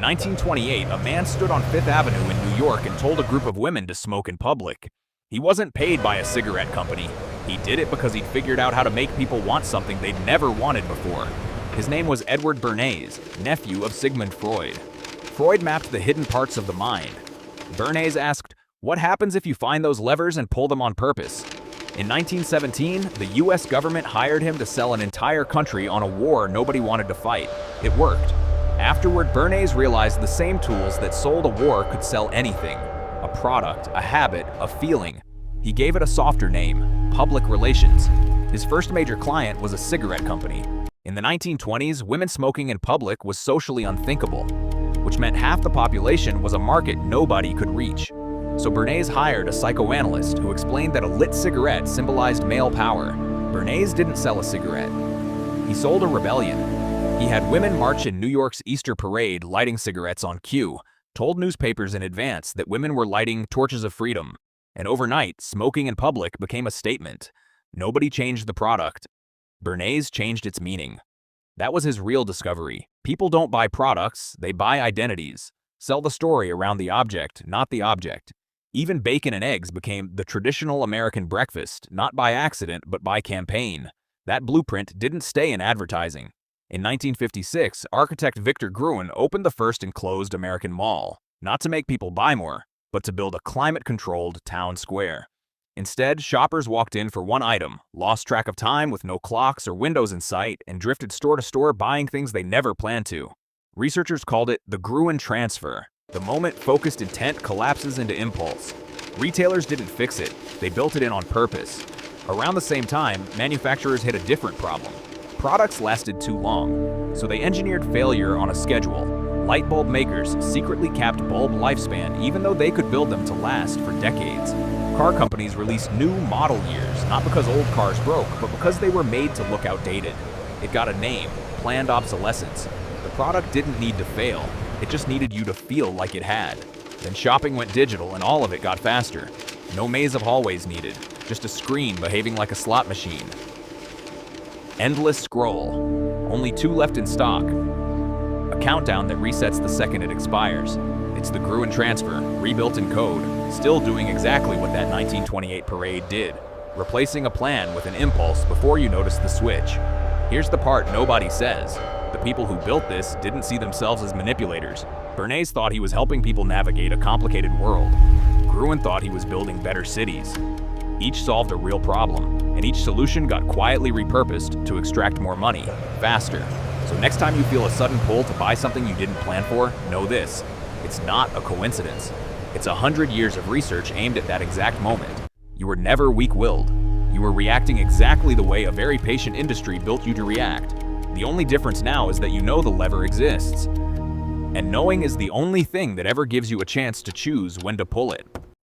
1928, a man stood on Fifth Avenue in New York and told a group of women to smoke in public. He wasn't paid by a cigarette company. He did it because he'd figured out how to make people want something they'd never wanted before. His name was Edward Bernays, nephew of Sigmund Freud. Freud mapped the hidden parts of the mind. Bernays asked, "What happens if you find those levers and pull them on purpose?" In 1917, the US government hired him to sell an entire country on a war nobody wanted to fight. It worked. Afterward, Bernays realized the same tools that sold a war could sell anything. A product, a habit, a feeling. He gave it a softer name, public relations. His first major client was a cigarette company. In the 1920s, women smoking in public was socially unthinkable, which meant half the population was a market nobody could reach. So Bernays hired a psychoanalyst who explained that a lit cigarette symbolized male power. Bernays didn't sell a cigarette. He sold a rebellion. He had women march in New York's Easter parade lighting cigarettes on cue, told newspapers in advance that women were lighting torches of freedom. And overnight, smoking in public became a statement. Nobody changed the product. Bernays changed its meaning. That was his real discovery. People don't buy products, they buy identities. Sell the story around the object, not the object. Even bacon and eggs became the traditional American breakfast, not by accident, but by campaign. That blueprint didn't stay in advertising. In 1956, architect Victor Gruen opened the first enclosed American mall, not to make people buy more, but to build a climate-controlled town square. Instead, shoppers walked in for one item, lost track of time with no clocks or windows in sight, and drifted store to store buying things they never planned to. Researchers called it the Gruen transfer. The moment focused intent collapses into impulse. Retailers didn't fix it, they built it in on purpose. Around the same time, manufacturers hit a different problem. Products lasted too long, so they engineered failure on a schedule. Light bulb makers secretly capped bulb lifespan even though they could build them to last for decades. Car companies released new model years, not because old cars broke, but because they were made to look outdated. It got a name, planned obsolescence. The product didn't need to fail, it just needed you to feel like it had. Then shopping went digital and all of it got faster. No maze of hallways needed, just a screen behaving like a slot machine. Endless scroll. Only 2 left in stock. A countdown that resets the second it expires. It's the Gruen transfer, rebuilt in code, still doing exactly what that 1928 parade did, replacing a plan with an impulse before you notice the switch. Here's the part nobody says. The people who built this didn't see themselves as manipulators. Bernays thought he was helping people navigate a complicated world. Gruen thought he was building better cities. Each solved a real problem, and each solution got quietly repurposed to extract more money, faster. So next time you feel a sudden pull to buy something you didn't plan for, know this. It's not a coincidence. It's 100 years of research aimed at that exact moment. You were never weak-willed. You were reacting exactly the way a very patient industry built you to react. The only difference now is that you know the lever exists. And knowing is the only thing that ever gives you a chance to choose when to pull it.